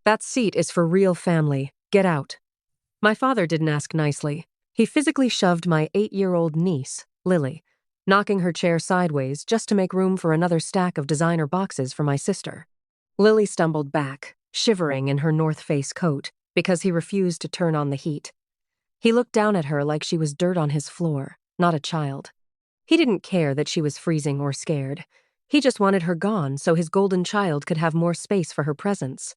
That seat is for real family. Get out." My father didn't ask nicely. He physically shoved my 8-year-old niece, Lily, knocking her chair sideways just to make room for another stack of designer boxes for my sister. Lily stumbled back, shivering in her North Face coat, because he refused to turn on the heat. He looked down at her like she was dirt on his floor, not a child. He didn't care that she was freezing or scared. He just wanted her gone so his golden child could have more space for her presence.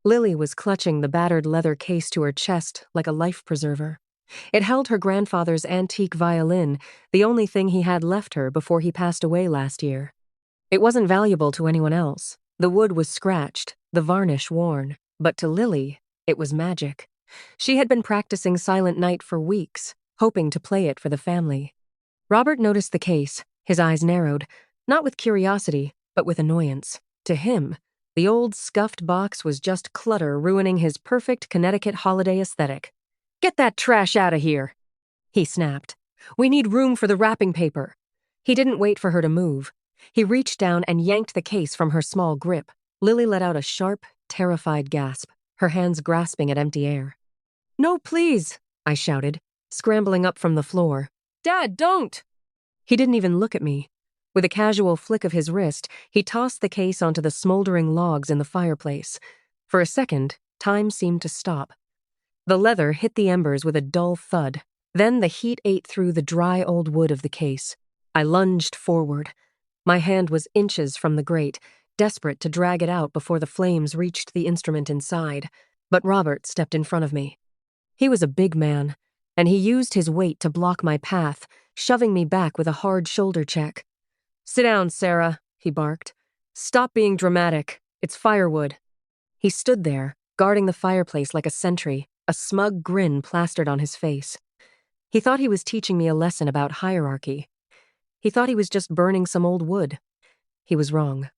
Lily was clutching the battered leather case to her chest like a life preserver. It held her grandfather's antique violin, the only thing he had left her before he passed away last year. It wasn't valuable to anyone else. The wood was scratched, the varnish worn, but to Lily, it was magic. She had been practicing Silent Night for weeks, hoping to play it for the family. Robert noticed the case, his eyes narrowed, not with curiosity, but with annoyance. To him, the old scuffed box was just clutter ruining his perfect Connecticut holiday aesthetic. "Get that trash out of here," he snapped. "We need room for the wrapping paper." He didn't wait for her to move. He reached down and yanked the case from her small grip. Lily let out a sharp, terrified gasp, her hands grasping at empty air. "No, please," I shouted, scrambling up from the floor. "Dad, don't!" He didn't even look at me. With a casual flick of his wrist, he tossed the case onto the smoldering logs in the fireplace. For a second, time seemed to stop. The leather hit the embers with a dull thud. Then the heat ate through the dry old wood of the case. I lunged forward. My hand was inches from the grate, desperate to drag it out before the flames reached the instrument inside. But Robert stepped in front of me. He was a big man, and he used his weight to block my path, shoving me back with a hard shoulder check. "Sit down, Sarah," he barked. "Stop being dramatic. It's firewood." He stood there, guarding the fireplace like a sentry, a smug grin plastered on his face. He thought he was teaching me a lesson about hierarchy. He thought he was just burning some old wood. He was wrong.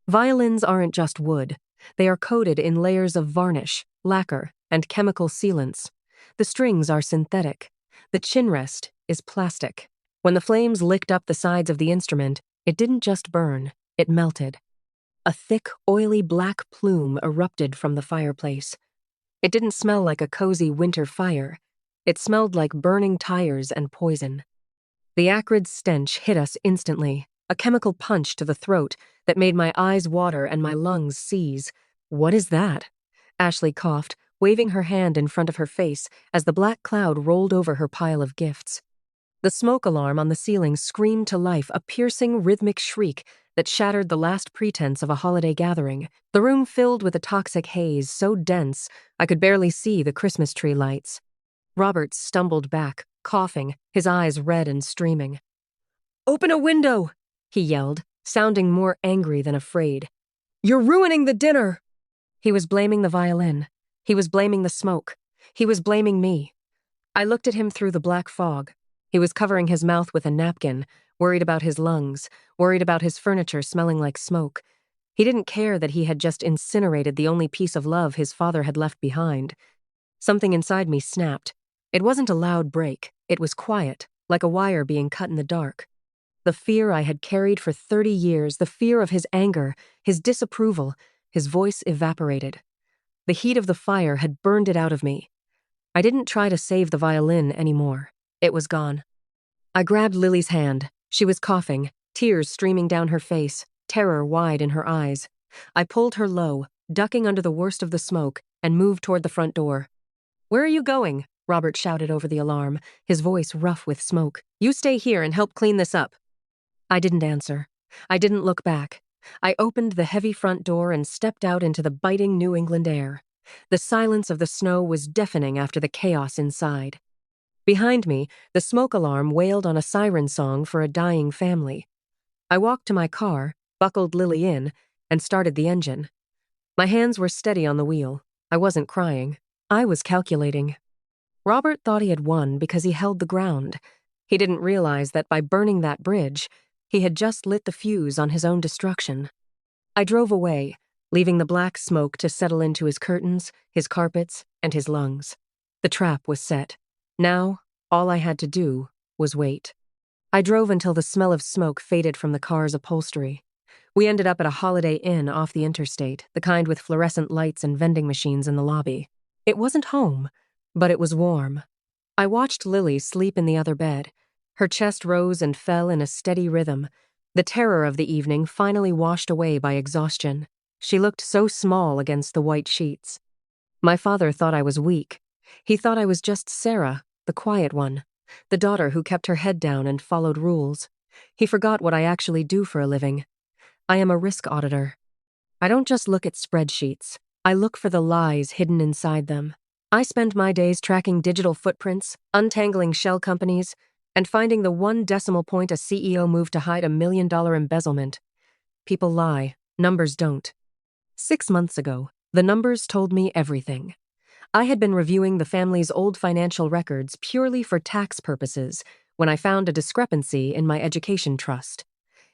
Violins aren't just wood. They are coated in layers of varnish, lacquer, and chemical sealants. The strings are synthetic. The chin rest is plastic. When the flames licked up the sides of the instrument, it didn't just burn, it melted. A thick, oily black plume erupted from the fireplace. It didn't smell like a cozy winter fire. It smelled like burning tires and poison. The acrid stench hit us instantly, a chemical punch to the throat that made my eyes water and my lungs seize. "What is that?" Ashley coughed, waving her hand in front of her face as the black cloud rolled over her pile of gifts. The smoke alarm on the ceiling screamed to life, a piercing, rhythmic shriek that shattered the last pretense of a holiday gathering. The room filled with a toxic haze so dense I could barely see the Christmas tree lights. Robert stumbled back, coughing, his eyes red and streaming. "Open a window!" he yelled, sounding more angry than afraid. "You're ruining the dinner!" He was blaming the violin. He was blaming the smoke. He was blaming me. I looked at him through the black fog. He was covering his mouth with a napkin, worried about his lungs, worried about his furniture smelling like smoke. He didn't care that he had just incinerated the only piece of love his father had left behind. Something inside me snapped. It wasn't a loud break. It was quiet, like a wire being cut in the dark. The fear I had carried for 30 years, the fear of his anger, his disapproval, his voice evaporated. The heat of the fire had burned it out of me. I didn't try to save the violin anymore. It was gone. I grabbed Lily's hand. She was coughing, tears streaming down her face, terror wide in her eyes. I pulled her low, ducking under the worst of the smoke, and moved toward the front door. "Where are you going?" Robert shouted over the alarm, his voice rough with smoke. "You stay here and help clean this up." I didn't answer. I didn't look back. I opened the heavy front door and stepped out into the biting New England air. The silence of the snow was deafening after the chaos inside. Behind me, the smoke alarm wailed on a siren song for a dying family. I walked to my car, buckled Lily in, and started the engine. My hands were steady on the wheel. I wasn't crying. I was calculating. Robert thought he had won because he held the ground. He didn't realize that by burning that bridge, he had just lit the fuse on his own destruction. I drove away, leaving the black smoke to settle into his curtains, his carpets, and his lungs. The trap was set. Now, all I had to do was wait. I drove until the smell of smoke faded from the car's upholstery. We ended up at a Holiday Inn off the interstate, the kind with fluorescent lights and vending machines in the lobby. It wasn't home, but it was warm. I watched Lily sleep in the other bed. Her chest rose and fell in a steady rhythm, the terror of the evening finally washed away by exhaustion. She looked so small against the white sheets. My father thought I was weak. He thought I was just Sarah, the quiet one, the daughter who kept her head down and followed rules. He forgot what I actually do for a living. I am a risk auditor. I don't just look at spreadsheets. I look for the lies hidden inside them. I spend my days tracking digital footprints, untangling shell companies, and finding the one decimal point a CEO moved to hide $1 million embezzlement. People lie, numbers don't. 6 months ago, the numbers told me everything. I had been reviewing the family's old financial records purely for tax purposes when I found a discrepancy in my education trust.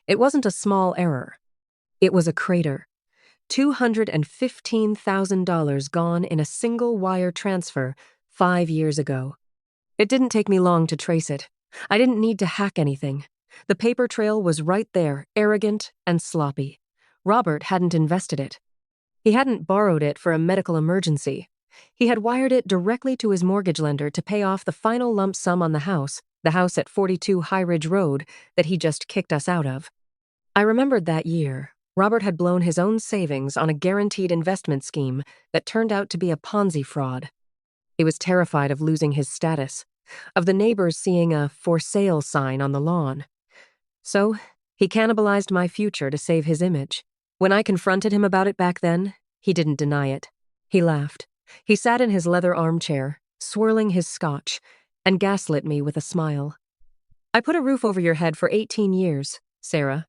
It wasn't a small error. It was a crater. $215,000 gone in a single wire transfer 5 years ago. It didn't take me long to trace it. I didn't need to hack anything. The paper trail was right there, arrogant and sloppy. Robert hadn't invested it. He hadn't borrowed it for a medical emergency. He had wired it directly to his mortgage lender to pay off the final lump sum on the house at 42 High Ridge Road that he just kicked us out of. I remembered that year, Robert had blown his own savings on a guaranteed investment scheme that turned out to be a Ponzi fraud. He was terrified of losing his status, of the neighbors seeing a "for sale" sign on the lawn. So, he cannibalized my future to save his image. When I confronted him about it back then, he didn't deny it. He laughed. He sat in his leather armchair, swirling his scotch, and gaslit me with a smile. "I put a roof over your head for 18 years, Sarah,"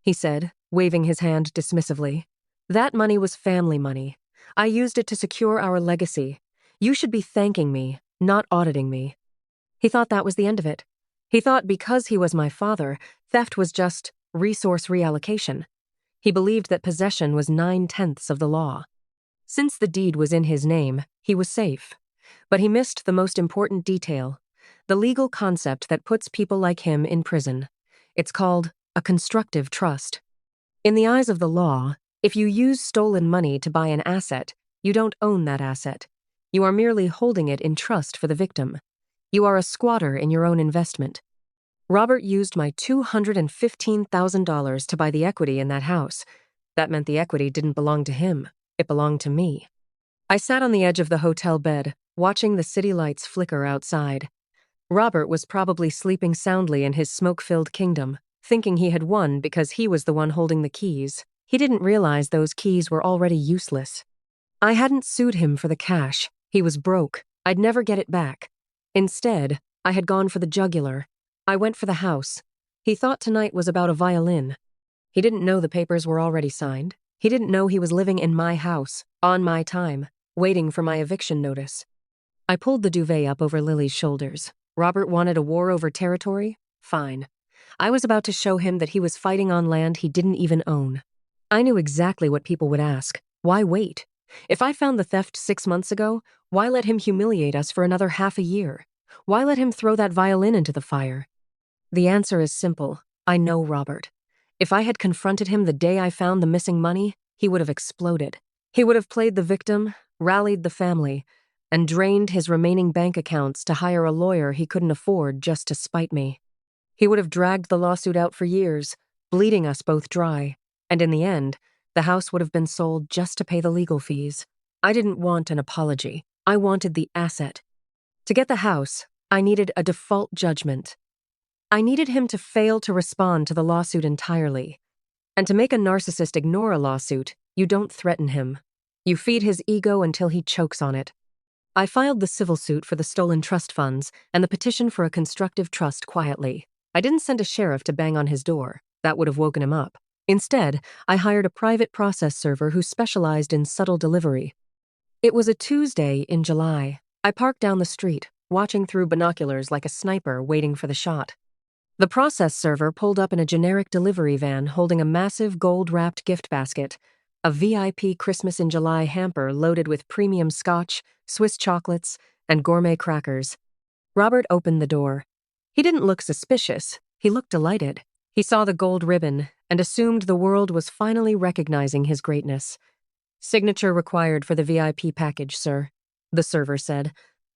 he said, waving his hand dismissively. "That money was family money. I used it to secure our legacy. You should be thanking me, not auditing me." He thought that was the end of it. He thought because he was my father, theft was just resource reallocation. He believed that possession was 9/10 of the law. Since the deed was in his name, he was safe. But he missed the most important detail, the legal concept that puts people like him in prison. It's called a constructive trust. In the eyes of the law, if you use stolen money to buy an asset, you don't own that asset. You are merely holding it in trust for the victim. You are a squatter in your own investment. Robert used my $215,000 to buy the equity in that house. That meant the equity didn't belong to him. It belonged to me. I sat on the edge of the hotel bed, watching the city lights flicker outside. Robert was probably sleeping soundly in his smoke-filled kingdom, thinking he had won because he was the one holding the keys. He didn't realize those keys were already useless. I hadn't sued him for the cash. He was broke. I'd never get it back. Instead, I had gone for the jugular. I went for the house. He thought tonight was about a violin. He didn't know the papers were already signed. He didn't know he was living in my house, on my time, waiting for my eviction notice. I pulled the duvet up over Lily's shoulders. Robert wanted a war over territory? Fine. I was about to show him that he was fighting on land he didn't even own. I knew exactly what people would ask. Why wait? If I found the theft 6 months ago, why let him humiliate us for another half a year? Why let him throw that violin into the fire? The answer is simple. I know Robert. If I had confronted him the day I found the missing money, he would have exploded. He would have played the victim, rallied the family, and drained his remaining bank accounts to hire a lawyer he couldn't afford just to spite me. He would have dragged the lawsuit out for years, bleeding us both dry, and in the end, the house would have been sold just to pay the legal fees. I didn't want an apology. I wanted the asset. To get the house, I needed a default judgment. I needed him to fail to respond to the lawsuit entirely. And to make a narcissist ignore a lawsuit, you don't threaten him. You feed his ego until he chokes on it. I filed the civil suit for the stolen trust funds and the petition for a constructive trust quietly. I didn't send a sheriff to bang on his door. That would have woken him up. Instead, I hired a private process server who specialized in subtle delivery. It was a Tuesday in July. I parked down the street, watching through binoculars like a sniper waiting for the shot. The process server pulled up in a generic delivery van holding a massive gold-wrapped gift basket, a VIP Christmas in July hamper loaded with premium scotch, Swiss chocolates, and gourmet crackers. Robert opened the door. He didn't look suspicious. He looked delighted. He saw the gold ribbon and assumed the world was finally recognizing his greatness. "Signature required for the VIP package, sir," the server said,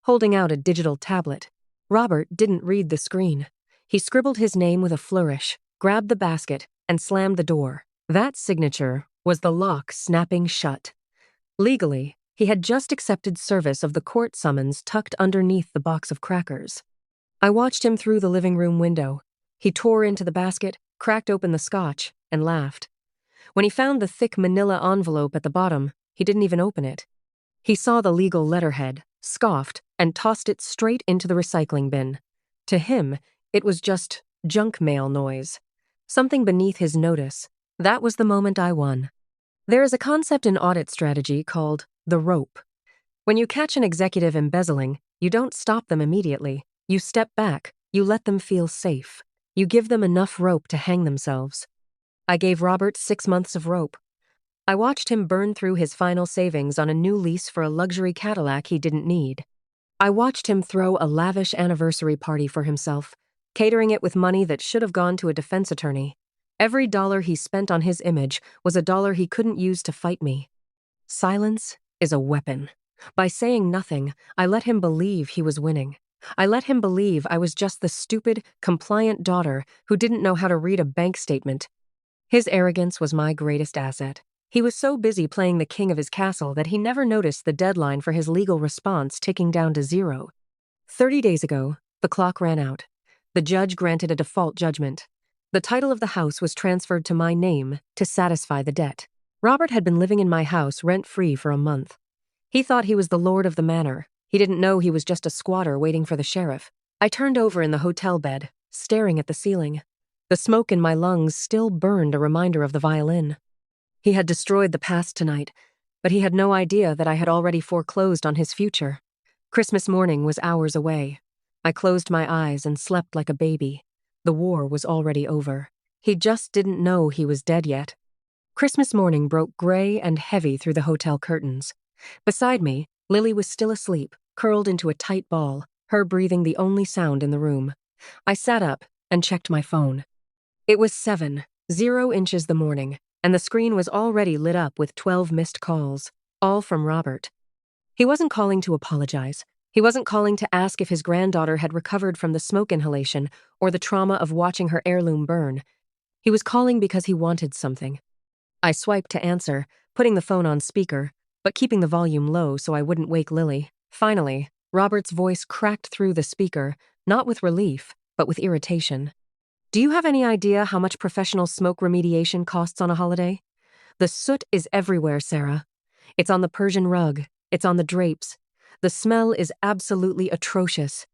holding out a digital tablet. Robert didn't read the screen. He scribbled his name with a flourish, grabbed the basket, and slammed the door. That signature was the lock snapping shut. Legally, he had just accepted service of the court summons tucked underneath the box of crackers. I watched him through the living room window. He tore into the basket, cracked open the scotch, and laughed. When he found the thick manila envelope at the bottom, he didn't even open it. He saw the legal letterhead, scoffed, and tossed it straight into the recycling bin. To him, it was just junk mail noise. Something beneath his notice. That was the moment I won. There is a concept in audit strategy called the rope. When you catch an executive embezzling, you don't stop them immediately. You step back. You let them feel safe. You give them enough rope to hang themselves. I gave Robert 6 months of rope. I watched him burn through his final savings on a new lease for a luxury Cadillac he didn't need. I watched him throw a lavish anniversary party for himself, catering it with money that should have gone to a defense attorney. Every dollar he spent on his image was a dollar he couldn't use to fight me. Silence is a weapon. By saying nothing, I let him believe he was winning. I let him believe I was just the stupid, compliant daughter who didn't know how to read a bank statement. His arrogance was my greatest asset. He was so busy playing the king of his castle that he never noticed the deadline for his legal response ticking down to 0. 30 days ago, the clock ran out. The judge granted a default judgment. The title of the house was transferred to my name to satisfy the debt. Robert had been living in my house rent-free for a month. He thought he was the lord of the manor. He didn't know he was just a squatter waiting for the sheriff. I turned over in the hotel bed, staring at the ceiling. The smoke in my lungs still burned a reminder of the violin. He had destroyed the past tonight, but he had no idea that I had already foreclosed on his future. Christmas morning was hours away. I closed my eyes and slept like a baby. The war was already over. He just didn't know he was dead yet. Christmas morning broke gray and heavy through the hotel curtains. Beside me, Lily was still asleep, curled into a tight ball, her breathing the only sound in the room. I sat up and checked my phone. It was 7:00 inches the morning, and the screen was already lit up with 12 missed calls, all from Robert. He wasn't calling to apologize. He wasn't calling to ask if his granddaughter had recovered from the smoke inhalation or the trauma of watching her heirloom burn. He was calling because he wanted something. I swiped to answer, putting the phone on speaker, but keeping the volume low so I wouldn't wake Lily. Finally, Robert's voice cracked through the speaker, not with relief, but with irritation. "Do you have any idea how much professional smoke remediation costs on a holiday? The soot is everywhere, Sarah. It's on the Persian rug. It's on the drapes. The smell is absolutely atrocious."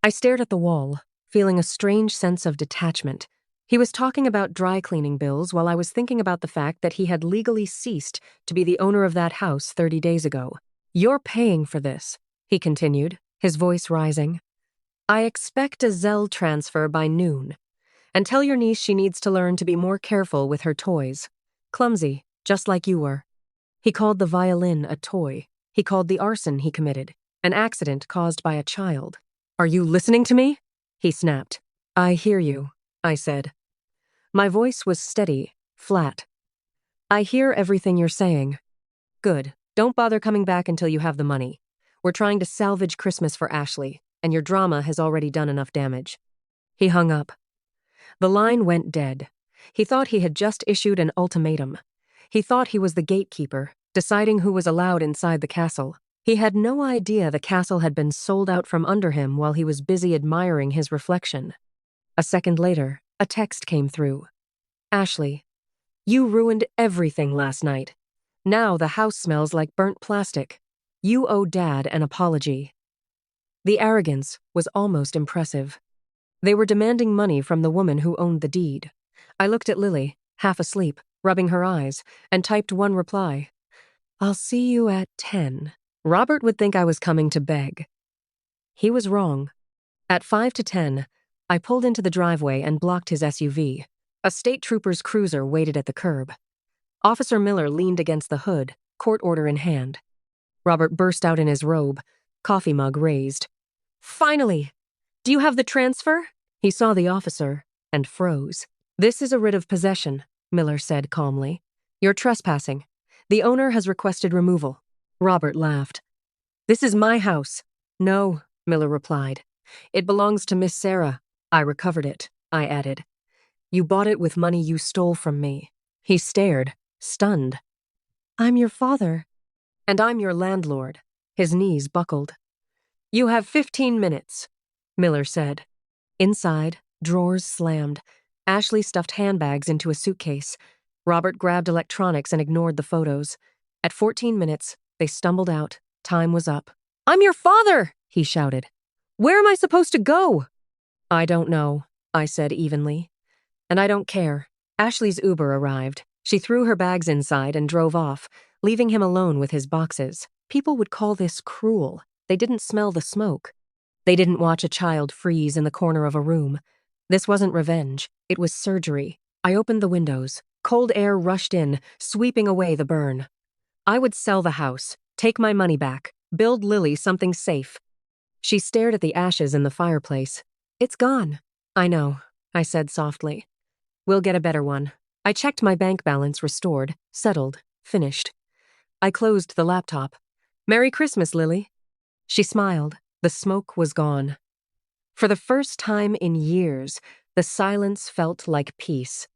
I stared at the wall, feeling a strange sense of detachment. He was talking about dry cleaning bills while I was thinking about the fact that he had legally ceased to be the owner of that house 30 days ago. "You're paying for this," he continued, his voice rising. "I expect a Zelle transfer by noon. And tell your niece she needs to learn to be more careful with her toys. Clumsy, just like you were." He called the violin a toy. He called the arson he committed an accident caused by a child. "Are you listening to me?" he snapped. "I hear you," I said. My voice was steady, flat. "I hear everything you're saying." "Good. Don't bother coming back until you have the money. We're trying to salvage Christmas for Ashley, and your drama has already done enough damage." He hung up. The line went dead. He thought he had just issued an ultimatum. He thought he was the gatekeeper, deciding who was allowed inside the castle. He had no idea the castle had been sold out from under him while he was busy admiring his reflection. A second later, a text came through. "Ashley, you ruined everything last night. Now the house smells like burnt plastic. You owe Dad an apology." The arrogance was almost impressive. They were demanding money from the woman who owned the deed. I looked at Lily, half asleep, rubbing her eyes, and typed one reply. "I'll see you at 10. Robert would think I was coming to beg." He was wrong. At 5 to 10, I pulled into the driveway and blocked his SUV. A state trooper's cruiser waited at the curb. Officer Miller leaned against the hood, court order in hand. Robert burst out in his robe, coffee mug raised. "Finally! Do you have the transfer?" He saw the officer and froze. "This is a writ of possession. Miller said calmly. You're trespassing. The owner has requested removal. Robert laughed. This is my house. No, Miller replied. It belongs to Miss Sarah. I recovered it, I added. You bought it with money you stole from me. He stared, stunned. I'm your father. And I'm your landlord. His knees buckled. You have 15 minutes, Miller said. Inside, drawers slammed. Ashley stuffed handbags into a suitcase. Robert grabbed electronics and ignored the photos. At 14 minutes, they stumbled out. Time was up. I'm your father, he shouted. Where am I supposed to go? I don't know, I said evenly. And I don't care. Ashley's Uber arrived. She threw her bags inside and drove off, leaving him alone with his boxes. People would call this cruel. They didn't smell the smoke. They didn't watch a child freeze in the corner of a room. This wasn't revenge. It was surgery. I opened the windows. Cold air rushed in, sweeping away the burn. I would sell the house, take my money back, build Lily something safe. She stared at the ashes in the fireplace. It's gone. I know, I said softly. We'll get a better one. I checked my bank balance, restored, settled, finished. I closed the laptop. Merry Christmas, Lily. She smiled. The smoke was gone. For the first time in years, the silence felt like peace.